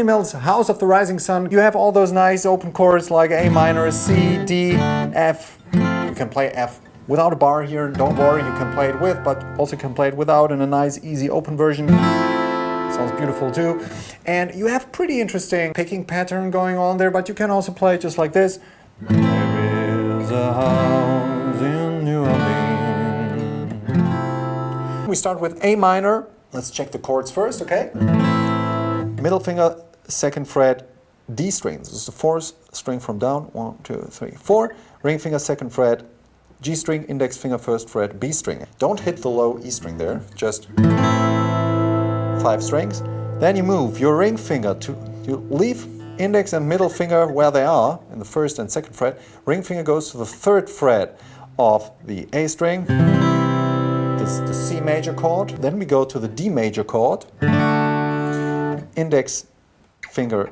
Andy Mills' House of the Rising Sun. You have all those nice open chords like A minor, C, D, F. You can play F without a bar here, don't worry, you can play it with, but also can play it without in a nice, easy open version. Sounds beautiful too. And you have pretty interesting picking pattern going on there, but you can also play it just like this. There is a house in New Orleans. We start with A minor. Let's check the chords first, okay? Middle finger, second fret, D string. This is the fourth string from down. 1, 2, 3, 4. Ring finger, second fret, G string, index finger, first fret, B string. Don't hit the low E string there, just 5 strings. Then you move your ring finger to, you leave index and middle finger where they are, in the first and second fret. Ring finger goes to the third fret of the A string. This is the C major chord. Then we go to the D major chord. Index finger,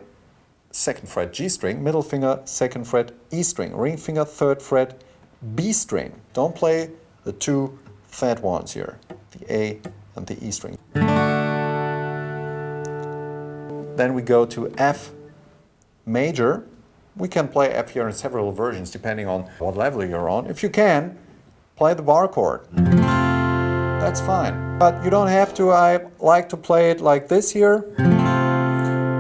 second fret, G string. Middle finger, second fret, E string. Ring finger, third fret, B string. Don't play the 2 fat ones here, the A and the E string. Then we go to F major. We can play F here in several versions depending on what level you're on. If you can, play the bar chord. That's fine. But you don't have to. I like to play it like this here.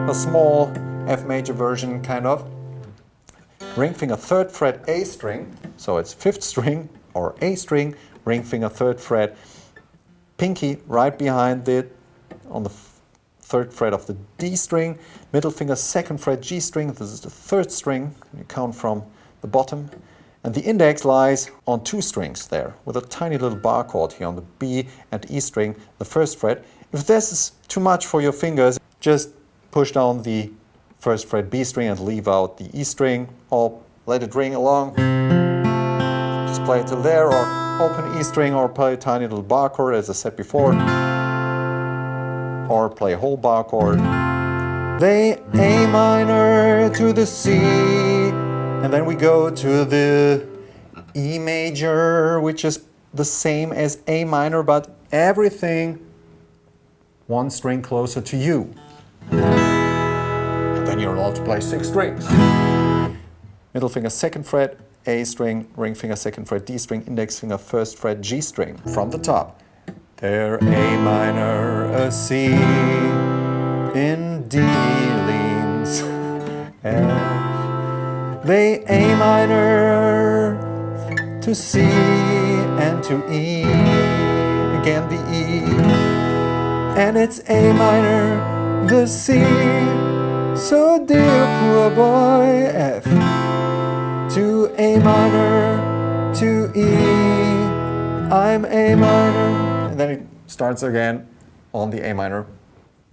A small F major version, kind of. Ring finger, third fret, A string. So it's 5th string or A string. Ring finger, third fret. Pinky right behind it on the 3rd fret of the D string. Middle finger, 2nd fret, G string. This is the 3rd string. You count from the bottom. And the index lies on 2 strings there, with a tiny little bar chord here on the B and E string, the 1st fret. If this is too much for your fingers, just push down the 1st fret B string and leave out the E string, or let it ring along. Just play it till there, or open E string, or play a tiny little bar chord, as I said before, or play a whole bar chord. The A minor to the C, and then we go to the E major, which is the same as A minor, but everything 1 string closer to you. And then you're allowed to play 6 strings. Middle finger, 2nd fret, A string, ring finger, 2nd fret, D string, index finger, 1st fret, G string. From the top. There, A minor, a C, in D leans, F. The A minor to C and to E, again the E, and it's A minor, the C, so dear poor boy, F, to A minor, to E, I'm A minor, and then it starts again on the A minor,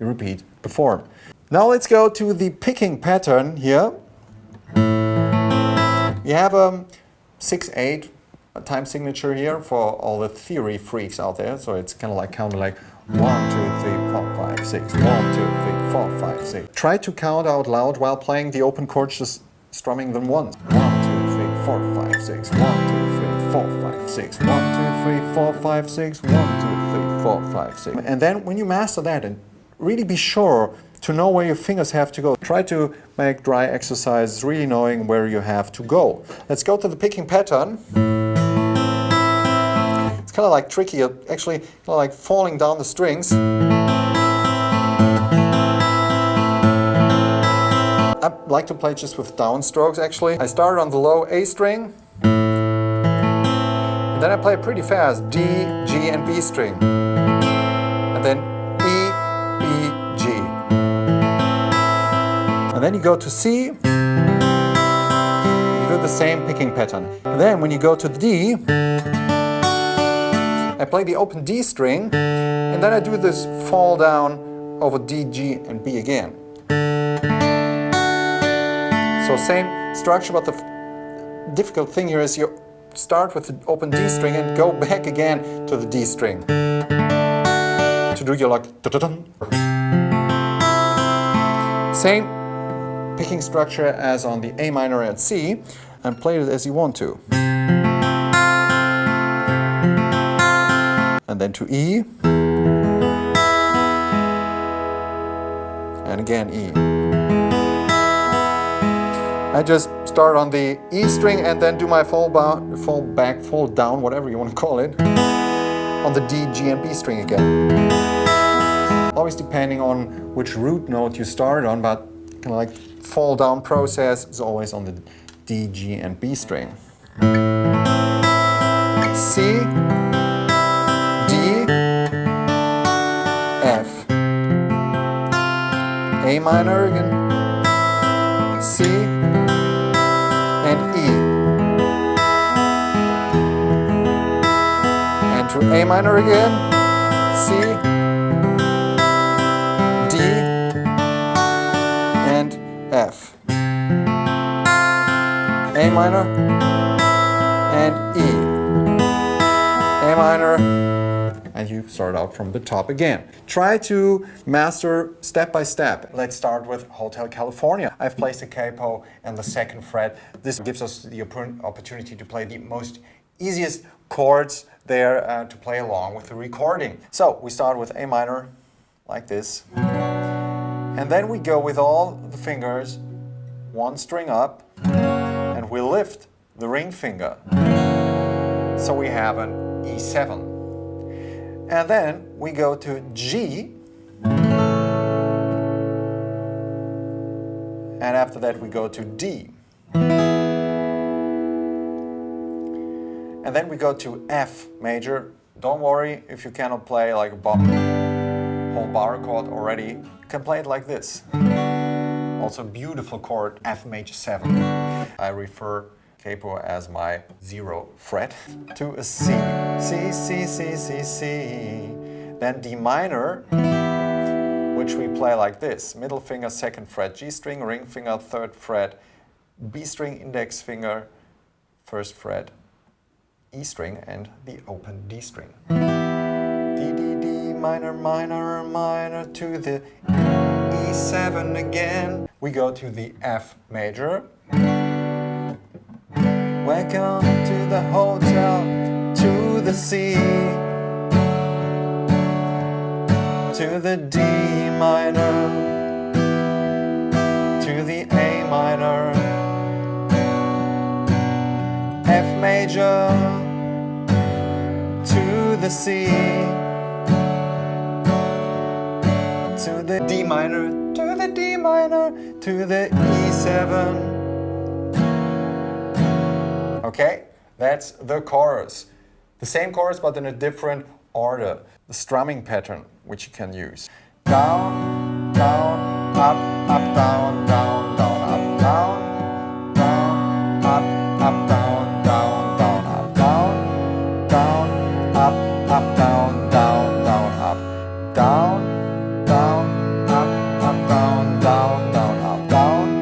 you repeat the form. Now let's go to the picking pattern here. You have a 6/8 time signature here for all the theory freaks out there. So it's kind of like counting like 1, 2, 3, 4, 5, 6, 1, 2, 3, 4, 5, 6. Try to count out loud while playing the open chords, just strumming them once. 1, 2, 3, 4, 5, 6, 1, 2, 3, 4, 5, 6, 1, 2, 3, 4, 5, 6, 1, 2, 3, 4, 5, 6. And then when you master that, and really be sure to know where your fingers have to go. Try to make dry exercises, really knowing where you have to go. Let's go to the picking pattern. It's kind of like tricky, actually kind of like falling down the strings. I like to play just with downstrokes actually. I start on the low A string, and then I play pretty fast D, G and B string, and then E, B, G. And then you go to C, you do the same picking pattern. And then when you go to the D, I play the open D string, and then I do this fall down over D, G and B again. So same structure, but the difficult thing here is you start with the open D string and go back again to the D string to do your like same picking structure as on the A minor and C, and play it as you want to. And then to E, and again E. I just start on the E string and then do my fall back, fall down, whatever you want to call it, on the D, G, and B string again. Always depending on which root note you start on, but kind of like fall down process is always on the D, G, and B string. C, D, F, A minor again, C, and E, and to A minor again, C, D, and F, A minor, and E, A minor, and you start out from the top again. Try to master step by step. Let's start with Hotel California. I've placed a capo in the 2nd fret. This gives us the opportunity to play the most easiest chords there to play along with the recording. So we start with A minor like this, and then we go with all the fingers 1 string up, and we lift the ring finger. So we have an E7. And then we go to G, and after that we go to D. And then we go to F major. Don't worry if you cannot play like a whole bar chord already. You can play it like this. Also beautiful chord, F major 7. I refer capo as my 0 fret to a C, C, C, C, C, C. Then D minor, which we play like this. Middle finger 2nd fret, G string, ring finger 3rd fret, B string, index finger 1st fret, E string, and the open D string. D, D, D, minor, minor, minor, to the E7 again. We go to the F major. Welcome to the hotel, to the C, to the D minor, to the A minor, F major, to the C, to the D minor, to the D minor, to the E7. Okay, that's the chorus. The same chorus but in a different order. The strumming pattern which you can use. Down, down, up, up, down, down, down, up, down, down, up, up, down, down, down, up, down, down, up, up, down, down, down, up, down, down, up, up, down, down, down, up, down,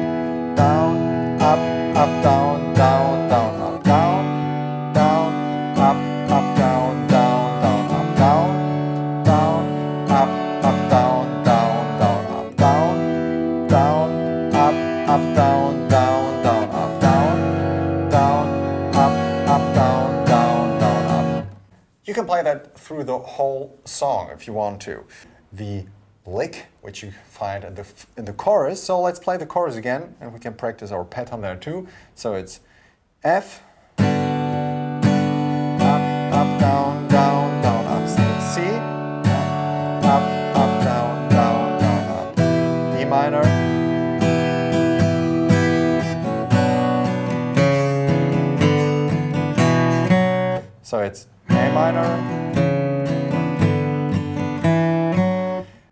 down, up, up, down, down, down, up. You can play that through the whole song if you want to. The lick, which you find in the chorus. So let's play the chorus again, and we can practice our pattern there too. So it's F, up, up, down, down, down, up, C, up, up, down, down, down, up, D minor, so it's A minor.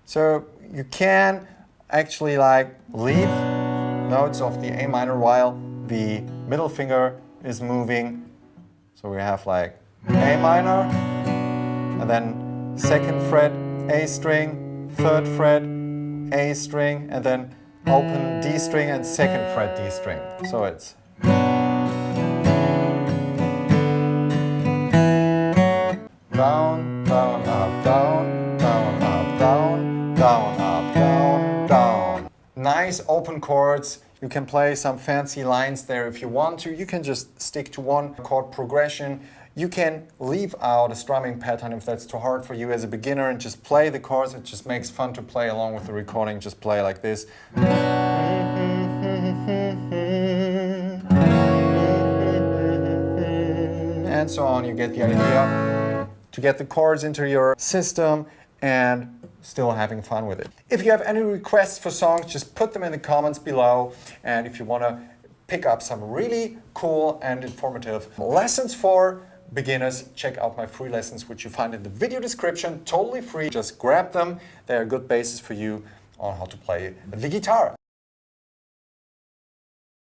So you can actually like leave notes of the A minor while the middle finger is moving. So we have like A minor, and then 2nd fret A string, 3rd fret A string, and then open D string and 2nd fret D string. So it's down, down, up, down, down, up, down, down, up, down, down. Nice open chords. You can play some fancy lines there if you want to. You can just stick to one chord progression. You can leave out a strumming pattern if that's too hard for you as a beginner and just play the chords. It just makes fun to play along with the recording. Just play like this. and so on. You get the idea, to get the chords into your system and still having fun with it. If you have any requests for songs, just put them in the comments below. And if you want to pick up some really cool and informative lessons for beginners, check out my free lessons, which you find in the video description, totally free. Just grab them. They're a good basis for you on how to play the guitar.